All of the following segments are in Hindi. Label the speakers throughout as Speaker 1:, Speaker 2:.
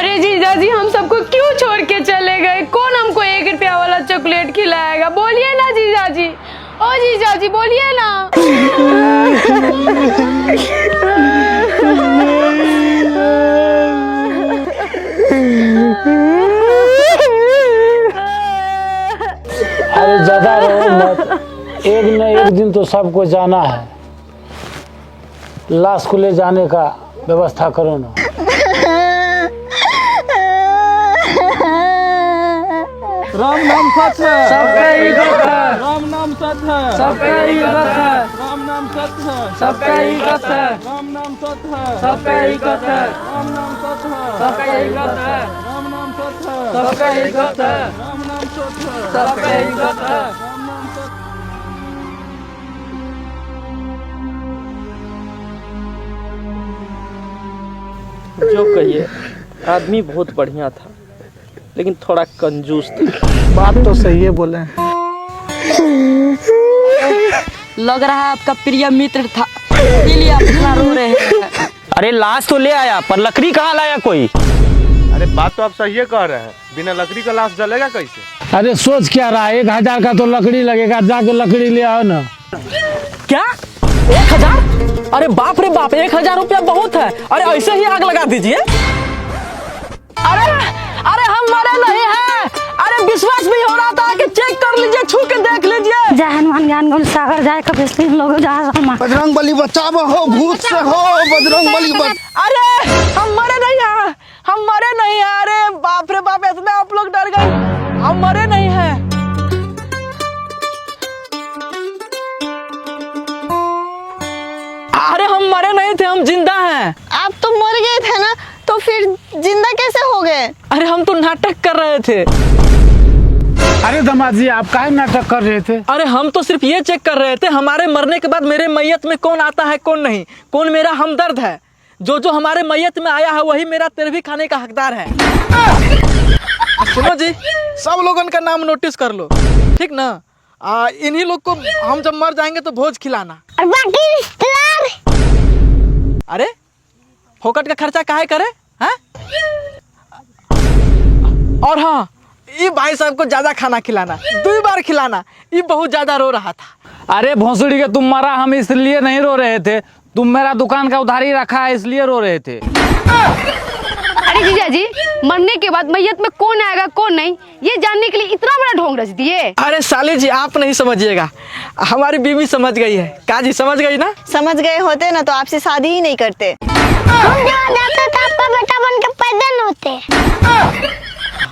Speaker 1: अरे जीजा जी, हम सबको क्यों छोड़ के चले गए? कौन हमको 1 रुपया वाला चॉकलेट खिलाएगा? बोलिए ना जीजा जी। ओ जीजा जी बोलिए ना।
Speaker 2: अरे ज्यादा रो मत, एक न एक दिन तो सबको जाना है। लाश को ले जाने का व्यवस्था करो ना।
Speaker 3: राम नाम सच है,
Speaker 4: सबका ही गत है।
Speaker 3: राम नाम सच है,
Speaker 4: सबका ही गत है।
Speaker 3: राम नाम सच है,
Speaker 4: सबका ही गत है।
Speaker 3: राम नाम सच है,
Speaker 4: सबका ही गत है।
Speaker 3: राम नाम सच है,
Speaker 4: सबका ही गत है।
Speaker 3: राम नाम सच है,
Speaker 4: सबका ही गत है।
Speaker 3: राम नाम सच है,
Speaker 4: सबका ही गत है।
Speaker 3: राम नाम सच।
Speaker 5: जो कहिए, आदमी बहुत बढ़िया था लेकिन थोड़ा कंजूस था।
Speaker 3: बात तो सही है बोले।
Speaker 6: लग रहा है आपका प्रिय मित्र था, इसीलिए आप इतना रो रहे हैं।
Speaker 5: अरे लाश तो ले आया, पर लकड़ी कहाँ लाया कोई?
Speaker 7: अरे बात तो आप सही कह रहे हैं, बिना लकड़ी का लाश जलेगा कैसे?
Speaker 2: अरे सोच क्या रहा है, 1000 का तो लकड़ी लगेगा, जाके लकड़ी ले आओ ना।
Speaker 5: क्या 1000? अरे बाप रे बाप, 1000 रुपया बहुत है। अरे ऐसे ही आग लगा दीजिए। अरे अरे हम मरे नहीं हैं। अरे विश्वास नहीं हो रहा था कि चेक कर लीजिए, छू के देख लीजिए।
Speaker 6: जय हनुमान ज्ञान गुण सागर जाए कभी तीन लोग
Speaker 8: बजरंग बली बचाओ हो, भूत से हो बजरंग बली
Speaker 5: अरे हम मरे नहीं हैं, हम मरे नहीं हैं। अरे बाप रे बाप, इतना आप लोग डर गए। हम मरे नहीं हैं। अरे हम मरे नहीं थे, हम जिंदा हैं।
Speaker 1: आप तो मर गए थे ना, तो फिर जिंदा कैसे हो गए?
Speaker 5: अरे हम तो नाटक कर रहे थे।
Speaker 2: अरे दामाद जी, आप काहे नाटक कर रहे थे?
Speaker 5: अरे हम तो सिर्फ ये चेक कर रहे थे, हमारे मरने के बाद मेरे मैयत में कौन आता है कौन नहीं, कौन मेरा हमदर्द है। जो जो हमारे मैयत में आया है वही मेरा तेरहवीं खाने का हकदार है। सुनो जी, सब लोगों का नाम नोटिस कर लो, ठीक ना? इन्हीं लोग को हम जब मर जाएंगे तो भोज खिलाना।
Speaker 1: और बाकी रिश्तेदार?
Speaker 5: अरे फोकट का खर्चा काहे करे हैं? और हाँ, ये भाई साहब को ज्यादा खाना खिलाना, 2 बार खिलाना। ये बहुत ज्यादा रो रहा था।
Speaker 2: अरे भोंसड़ी के तुम मरा, हम इसलिए नहीं रो रहे थे। तुम मेरा दुकान का उधारी रखा है इसलिए रो रहे थे।
Speaker 1: अरे जीजा जी, मरने के बाद मैयत में कौन आएगा कौन नहीं, ये जानने के लिए इतना बड़ा ढोंग रच दिए?
Speaker 5: अरे साली जी, आप नहीं समझिएगा, हमारी बीवी समझ गई है। काजी समझ गई ना?
Speaker 1: समझ गए होते ना तो आपसे शादी ही नहीं करते।
Speaker 9: हम जहाँ जाते थे आपका बेटा बन के पैदा न होते।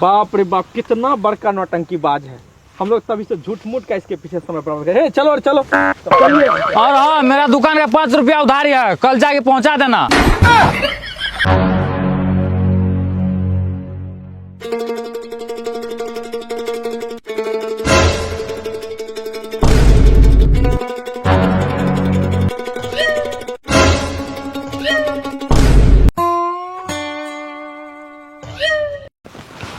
Speaker 3: बाप रे बाप, कितना बड़का नौटंकी बाज है। हम लोग तभी से झूठ मूठ का इसके पीछे समय बर्बाद कर। चलो और चलो।
Speaker 2: और हाँ, मेरा दुकान का 5 रुपया उधारी है, कल जाके पहुंचा देना।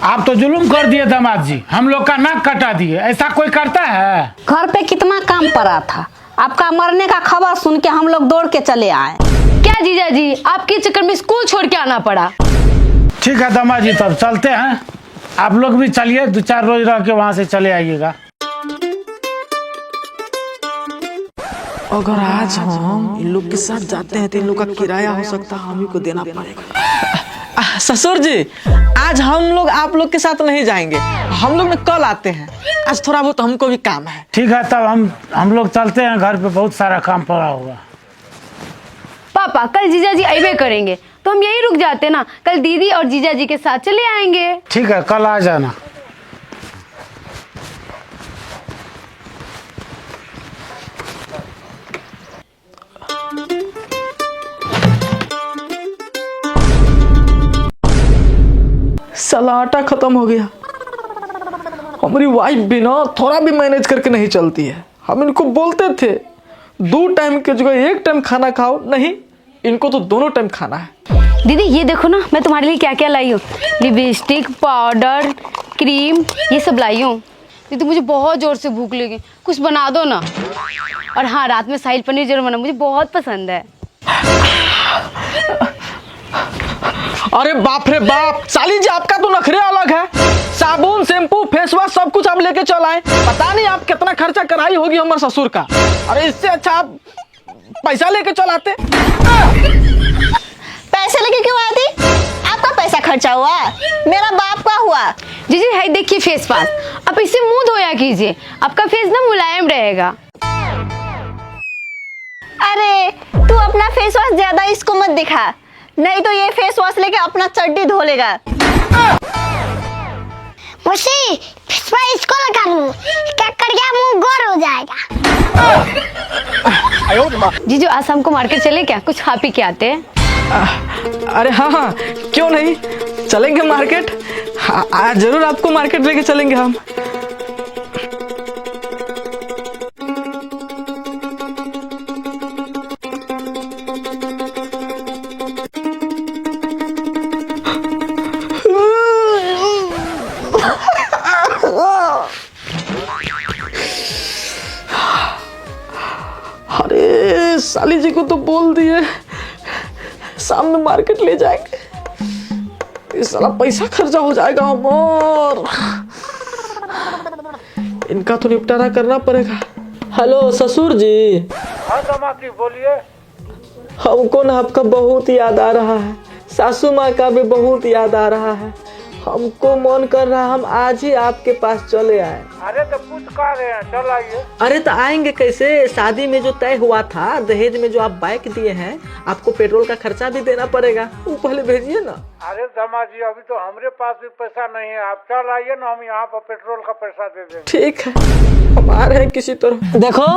Speaker 2: आप तो जुलुम कर दिए दामाद जी, हम लोग का नाक कटा दिए। ऐसा कोई करता है?
Speaker 6: घर पे कितना काम पड़ा था, आपका मरने का खबर सुन के हम लोग दौड़ के चले आए।
Speaker 1: क्या जीजा जी, आपके चक्कर में स्कूल छोड़ के आना पड़ा?
Speaker 2: ठीक है दामाद जी, तब चलते हैं। आप लोग भी चलिए, 2-4 रोज रह के वहाँ से चले आइएगा।
Speaker 5: अगर आज हम इन लोग के साथ जाते हैं तो इन लोग का किराया हो सकता है हम ही को देना पड़ेगा। ससुर जी, आज हम लोग आप लोग के साथ नहीं जाएंगे, हम लोग कल आते हैं। आज थोड़ा बहुत हमको भी काम है।
Speaker 2: ठीक है, तब हम लोग चलते हैं, घर पे बहुत सारा काम पड़ा होगा।
Speaker 1: पापा, कल जीजा जी अबे करेंगे तो हम यही रुक जाते ना, कल दीदी और जीजा जी के साथ चले आएंगे।
Speaker 2: ठीक है, कल आ जाना।
Speaker 5: साला आटा खत्म हो गया। हमारी वाइफ भी ना थोड़ा भी मैनेज करके नहीं चलती है। हम इनको बोलते थे 2 टाइम के जगह 1 टाइम खाना खाओ, नहीं, इनको तो दोनों टाइम खाना है।
Speaker 1: दीदी ये देखो ना, मैं तुम्हारे लिए क्या क्या लाई हूँ। लिपस्टिक, पाउडर, क्रीम, ये सब लाई हूँ। दीदी मुझे बहुत जोर से भूख लगी, कुछ बना दो ना। और हाँ, रात में शाही पनीर जरूर बना, मुझे बहुत पसंद है।
Speaker 5: अरे बाप रे बाप, साली जी आपका तो नखरे अलग है। साबुन, शैम्पू, फेस वॉश सब कुछ आप लेके चल आए। पता नहीं आप कितना खर्चा कराई होगी हमारे ससुर का। अरे इससे अच्छा आप पैसा लेके चल आते।
Speaker 10: पैसे लेके क्यों आती? आपका पैसा खर्चा हुआ, मेरा बाप का हुआ।
Speaker 1: जीजी है देखिए फेस वॉश, आप इससे मुंह धोया कीजिए, आपका फेस ना मुलायम रहेगा।
Speaker 10: अरे तू अपना फेस वॉश ज्यादा इसको मत दिखा, नहीं तो ये फेस वॉश लेके अपना चड्डी धो लेगा।
Speaker 9: मुझे इसको लगा लूं, क्या कर गया मुंह गोर हो जाएगा।
Speaker 1: जीजू आज हमको मार्केट चले क्या, कुछ खा पी के आते हैं।
Speaker 5: अरे हाँ, क्यों नहीं, चलेंगे मार्केट। आज जरूर आपको मार्केट लेके चलेंगे हम। अरे साली जी को तो बोल दिए शाम में मार्केट ले जाएंगे, इस साला पैसा खर्चा हो जाएगा हमार। इनका तो निपटारा करना पड़ेगा। हेलो ससुर जी।
Speaker 2: हाँ दामाद जी बोलिए।
Speaker 5: हमको ना आपका बहुत याद आ रहा है, सासू माँ का भी बहुत याद आ रहा है। हमको मन कर रहा हम आज ही आपके पास चले आए।
Speaker 2: अरे तो कुछ कह रहे हैं, चल आइए।
Speaker 5: अरे तो आएंगे कैसे, शादी में जो तय हुआ था, दहेज में जो आप बाइक दिए हैं, आपको पेट्रोल का खर्चा भी देना पड़ेगा, वो पहले भेजिए ना।
Speaker 2: अरे दामाद जी अभी तो हमारे पास भी पैसा नहीं है, आप चल आइए ना, हम यहाँ पर पेट्रोल का पैसा दे देंगे।
Speaker 5: ठीक है, हम आ रहे हैं किसी तरह। देखो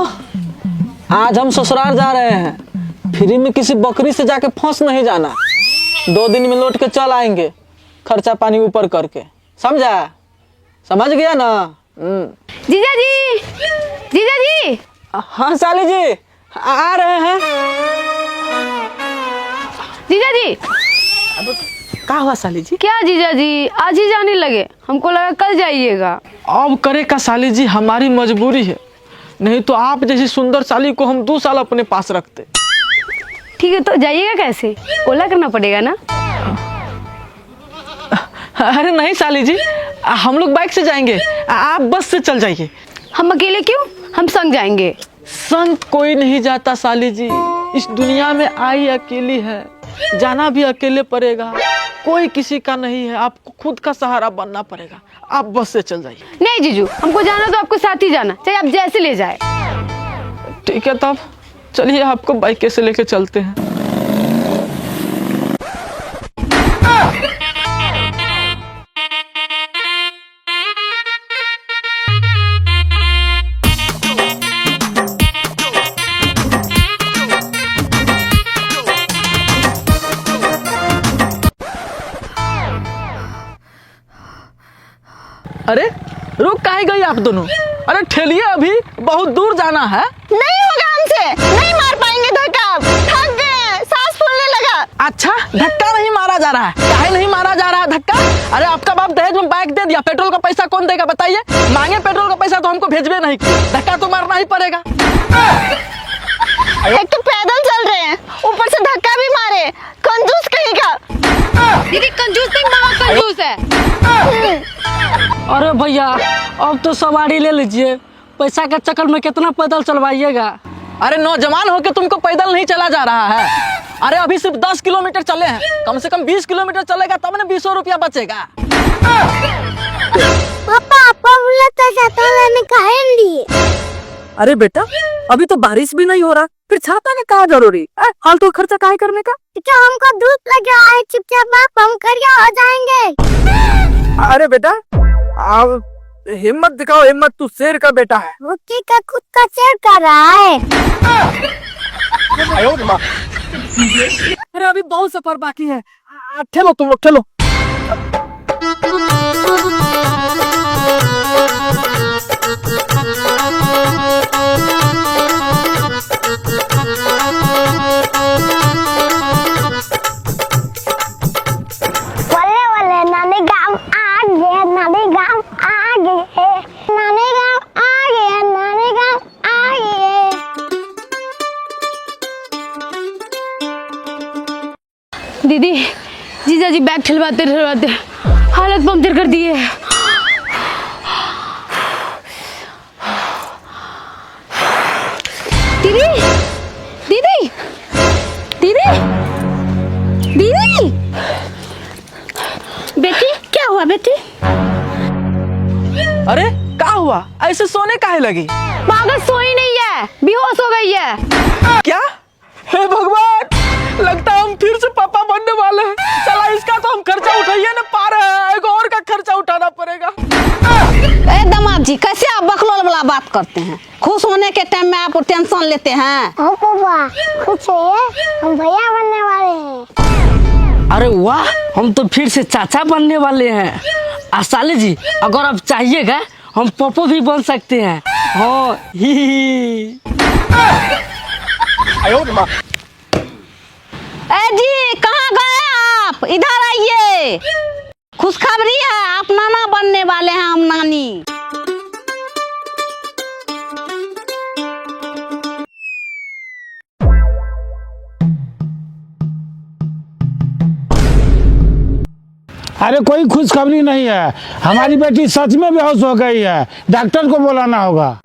Speaker 5: आज हम ससुराल जा रहे हैं, फ्री में किसी बकरी से जाके फंस नहीं जाना। 2 दिन में लौट के चल आएंगे, खर्चा पानी ऊपर करके, समझा? समझ गया ना?
Speaker 1: जीजा जी, जीजा जी।
Speaker 5: हाँ साली जी आ रहे हैं।
Speaker 1: जीजा जी
Speaker 5: क्या हुआ साली जी?
Speaker 1: क्या जीजा जी आज ही जाने लगे, हमको लगा कल जाइएगा।
Speaker 5: अब करे का साली जी, हमारी मजबूरी है, नहीं तो आप जैसी सुंदर साली को हम 2 साल अपने पास रखते।
Speaker 1: ठीक है तो जाइएगा कैसे, ओला करना पड़ेगा ना?
Speaker 5: अरे नहीं साली जी, हम लोग बाइक से जाएंगे, आप बस से चल जाइए।
Speaker 1: हम अकेले क्यों, हम संग जाएंगे।
Speaker 5: संग कोई नहीं जाता साली जी, इस दुनिया में आई अकेली है, जाना भी अकेले पड़ेगा, कोई किसी का नहीं है, आपको खुद का सहारा बनना पड़ेगा। आप बस से चल जाइए।
Speaker 1: नहीं जीजू, हमको जाना तो आपको साथ ही जाना, चाहे आप जैसे ले जाए।
Speaker 5: ठीक है तब चलिए, आपको बाइक कैसे लेके चलते हैं। अरे रुक काहे गई आप दोनों? अरे ठेलिए, अभी बहुत दूर जाना है।
Speaker 10: नहीं होगा हमसे, नहीं मार पाएंगे धक्का, थक गए, सांस फूलने लगा।
Speaker 5: अच्छा धक्का नहीं मारा जा रहा है, काहे नहीं मारा जा रहा है धक्का? अरे आपका बाप दहेज में बाइक दे दिया, पेट्रोल का पैसा कौन देगा बताइए? मांगे पेट्रोल का पैसा तो हमको भेजबे नहीं किया, धक्का तो मारना ही पड़ेगा।
Speaker 10: एक तो पैदल चल रहे हैं, ऊपर से धक्का भी मारे, कंजूस कहीं का।
Speaker 1: दीदी कंजूस नहीं, मामा कंजूस है।
Speaker 6: अरे भैया अब तो सवारी ले लीजिए, पैसा के चक्कर में कितना पैदल चलवाइएगा।
Speaker 5: अरे नौजवान होके तुमको पैदल नहीं चला जा रहा है? अरे अभी सिर्फ 10 किलोमीटर चले हैं, कम से कम 20 किलोमीटर चलेगा तब ना 200 रुपया बचेगा।
Speaker 9: पापा बोला तो लेने काहे लिए?
Speaker 6: अरे बेटा अभी तो बारिश भी नहीं हो रहा, फिर छाता का क्या जरूरी, फालतू खर्चा काहे करने का?
Speaker 9: क्या हमको धूप लग रहा है, चुपचाप आप हम करिया हो जाएंगे।
Speaker 6: अरे बेटा अब हिम्मत दिखाओ, हिम्मत, तू शेर का बेटा है।
Speaker 9: वो का खुद का शेर कर रहा है।
Speaker 6: अरे अभी बहुत सफर बाकी है, ठेलो तुम लोग ठेलो।
Speaker 9: नानी गाँव आ गए, नानी गाँव आ गए, नानी गाँव आ गए, नानी गाँव आ गए।
Speaker 1: दीदी जीजा जी बैग ठलवाते ठलवाते हालत पंक्चर कर दिए। दीदी दीदी दीदी दीदी, बेटी क्या हुआ बेटी?
Speaker 5: अरे क्या हुआ? ऐसे सोने काहे लगी?
Speaker 1: पागल सोई नहीं है, बेहोश हो गई है।
Speaker 5: क्या? हे भगवान, लगता है हम फिर से पापा बनने वाले हैं। चला इसका तो हम खर्चा उठाइए ना पा रहे हैं, एक और का खर्चा उठाना पड़ेगा।
Speaker 6: ए दामाद जी, कैसे आप बकलोल वाला बात करते हैं? खुश होने के टाइम में आप टेंशन लेते हैं।
Speaker 9: ओ पापा खुश होइए, हम भैया बनने वाले हैं।
Speaker 6: अरे वाह, हम तो फिर से चाचा बनने वाले हैं। साले जी, अगर आप चाहिएगा हम पप्पो भी बन सकते हैं। हाँ ही। ए जी, कहाँ गए आप? इधर आइए, खुशखबरी है, आप नाना बनने वाले हैं, हम नानी।
Speaker 2: अरे कोई खुशखबरी नहीं है, हमारी बेटी सच में बेहोश हो गई है, डॉक्टर को बुलाना होगा।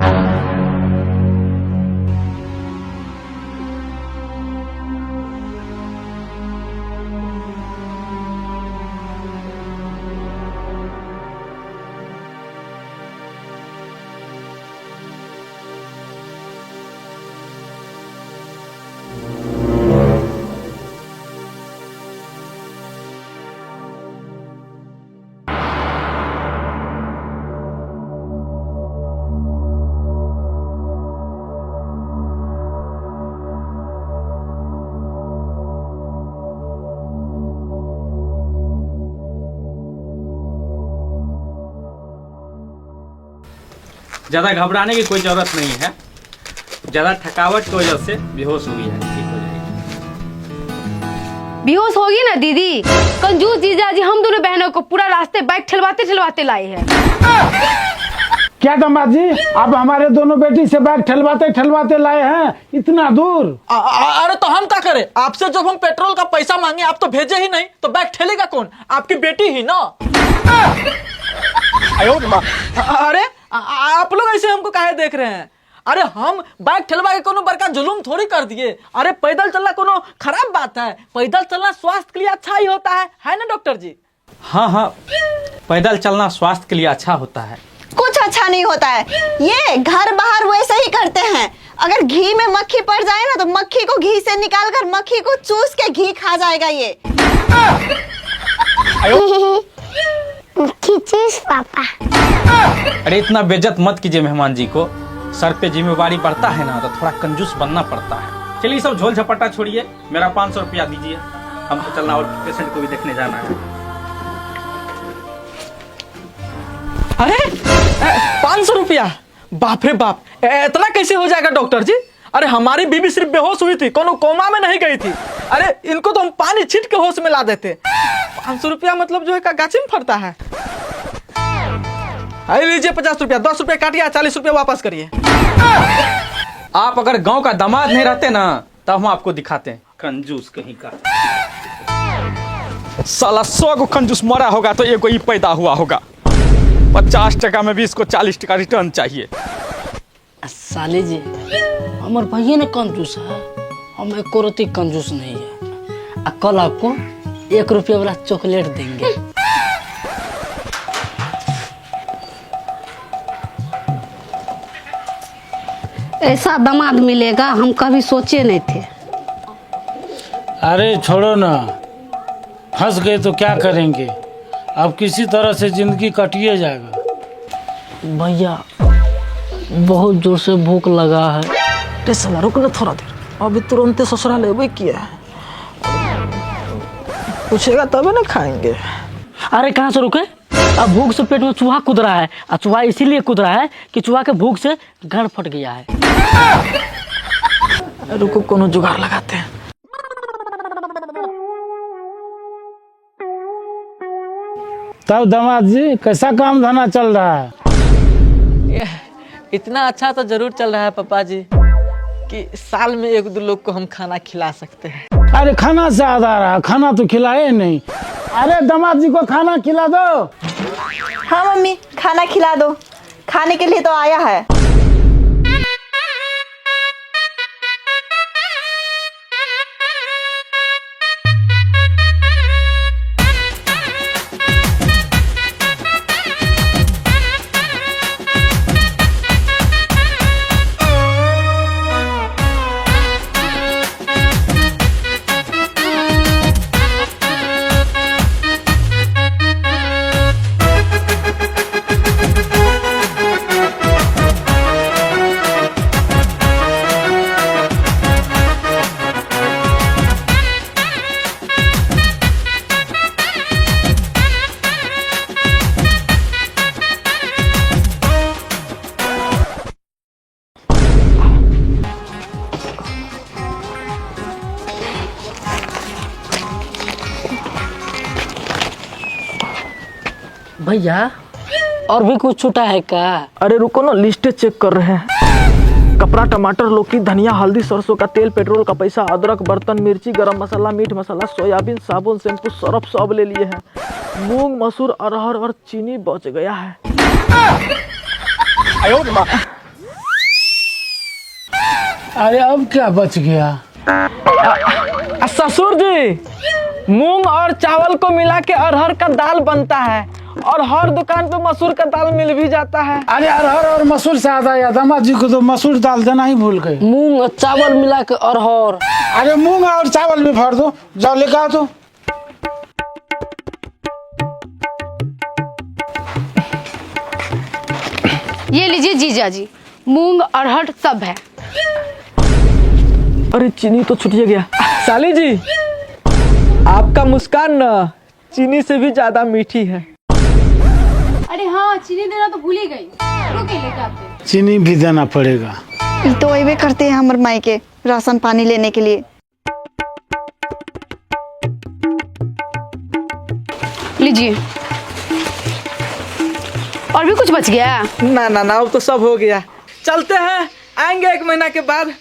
Speaker 3: ज़्यादा घबराने की कोई ज़रूरत नहीं है, ज़्यादा थकावट की वजह से बेहोश हुई है, ठीक हो जाएगी।
Speaker 1: बेहोश होगी ना दीदी? कंजूस जीजा जी हम दोनों बहनों को पूरा रास्ते बाइक ठलवाते ठलवाते लाए हैं।
Speaker 2: क्या दामाद जी, आप हमारे दोनों बेटी से बैग ठलवाते ठलवाते लाए हैं इतना दूर?
Speaker 5: अरे तो हम क्या करें? आपसे जब हम पेट्रोल का पैसा मांगे आप तो भेजे ही नहीं, तो बैग ठेलेगा कौन? आपकी बेटी ही ना। अरे आप लोग ऐसे हमको काहे देख रहे हैं? अरे हम बाइक ठेलवा के कोनो बड़का जुलूम थोड़ी कर दिए। अरे पैदल चलना कोनो खराब बात है? पैदल चलना स्वास्थ्य के लिए अच्छा ही होता है ना डॉक्टर जी?
Speaker 3: हाँ हाँ, पैदल चलना स्वास्थ्य के लिए अच्छा होता है।
Speaker 10: कुछ अच्छा नहीं होता है, ये घर बाहर वैसे ही करते हैं। अगर घी में मक्खी पड़ जाए ना तो मक्खी को घी से निकाल कर मक्खी को चूस के घी खा जाएगा ये।
Speaker 9: चीज पापा।
Speaker 3: अरे इतना बेइज्जत मत कीजिए मेहमान जी को, सर पे जिम्मेवारी बढ़ता है ना तो थोड़ा कंजूस बनना पड़ता है। चलिए सब झोल झपट्टा छोड़िए, मेरा 500 रुपया दीजिए, हमको चलना और पेशेंट को भी देखने जाना है।
Speaker 5: अरे 500 रुपया? बाप रे बाप, इतना कैसे हो जाएगा डॉक्टर जी? अरे हमारी बीबी सिर्फ बेहोश हुई थी, कोनो कोमा में नहीं गई थी। अरे इनको तो हम पानी छीट के होश में ला देते। 500 रुपया मतलब जो है का गाची में फरता है। अरे लीजिए 50 रुपया, 10 रुपया काटिए, 40 रुपया वापस करिए।
Speaker 3: आप अगर गांव का दामाद नहीं रहते ना तब हम आपको दिखाते हैं, कंजूस कहीं का।
Speaker 5: साला 100 को कंजूस मरा होगा तो एक ही पैदा हुआ होगा। 50 टका में भी इसको 40 टका रिटर्न चाहिए।
Speaker 6: साले जी, हमारे भैया ने कंजूस है, हम एक रोटी कंजूस नहीं है। कल आपको 1 रुपया वाला चॉकलेट देंगे। ऐसा दामाद मिलेगा हम कभी सोचे नहीं थे।
Speaker 2: अरे छोड़ो ना, फंस गए तो क्या करेंगे, अब किसी तरह से जिंदगी कटिए जाएगा।
Speaker 6: भैया बहुत जोर से भूख लगा है। साला रुक ना थोड़ा देर, अभी तुरंत ससुराल लेवे किया है, पूछेगा तभी ना खाएंगे। अरे कहाँ से रुके? अब भूख से पेट में चूहा कूद रहा है, और चूहा इसीलिए कूद रहा है कि चूहा के भूख से घर फट गया है। रुको कोनो जुगाड़ लगाते हैं।
Speaker 2: तब दामाद जी कैसा काम धंधा चल रहा है?
Speaker 5: इतना अच्छा तो जरूर चल रहा है पापा जी कि साल में 1-2 लोग को हम खाना खिला सकते हैं।
Speaker 2: अरे खाना से याद आ रहा, खाना तो खिलाए नहीं, अरे दामाद जी को खाना खिला दो।
Speaker 10: हाँ मम्मी, खाना खिला दो, खाने के लिए तो आया है।
Speaker 6: भैया और भी कुछ छूटा है क्या?
Speaker 5: अरे रुको ना, लिस्टें चेक कर रहे हैं। कपड़ा, टमाटर, लौकी, धनिया, हल्दी, सरसों का तेल, पेट्रोल का पैसा, अदरक, बर्तन, मिर्ची, गरम मसाला, मीट मसाला, सोयाबीन, साबुन, शैम्पू, सरफ सब ले लिए हैं। मूंग, मसूर, अरहर और चीनी बच गया है।
Speaker 2: अरे अब क्या बच गया?
Speaker 5: ससुर जी, मूंग और चावल को मिला के अरहर का दाल बनता है और हर दुकान पे मसूर का दाल मिल भी जाता है।
Speaker 2: अरे अरहर और मसूर से याद आया, दामाद जी को तो मसूर दाल देना ही भूल गए।
Speaker 6: मूंग और चावल मिला के अरहर।
Speaker 2: अरे मूंग और चावल भी भर दो, जाओ लेकर आओ तो।
Speaker 1: ये लीजिए जीजा जी, मूंग अरहर सब है।
Speaker 5: अरे चीनी तो छुटिए गया। साली जी, आपका मुस्कान न चीनी से भी ज्यादा मीठी है।
Speaker 1: अरे हाँ, चीनी देना तो भूल ही गई। रुके लेके आते।
Speaker 2: चीनी भी देना पड़ेगा।
Speaker 10: ये तो वही करते हैं हमर माई के राशन पानी लेने के लिए।
Speaker 1: लीजिए। और भी कुछ बच गया?
Speaker 5: ना ना ना, अब तो सब हो गया। चलते हैं, आएंगे 1 महीना के बाद।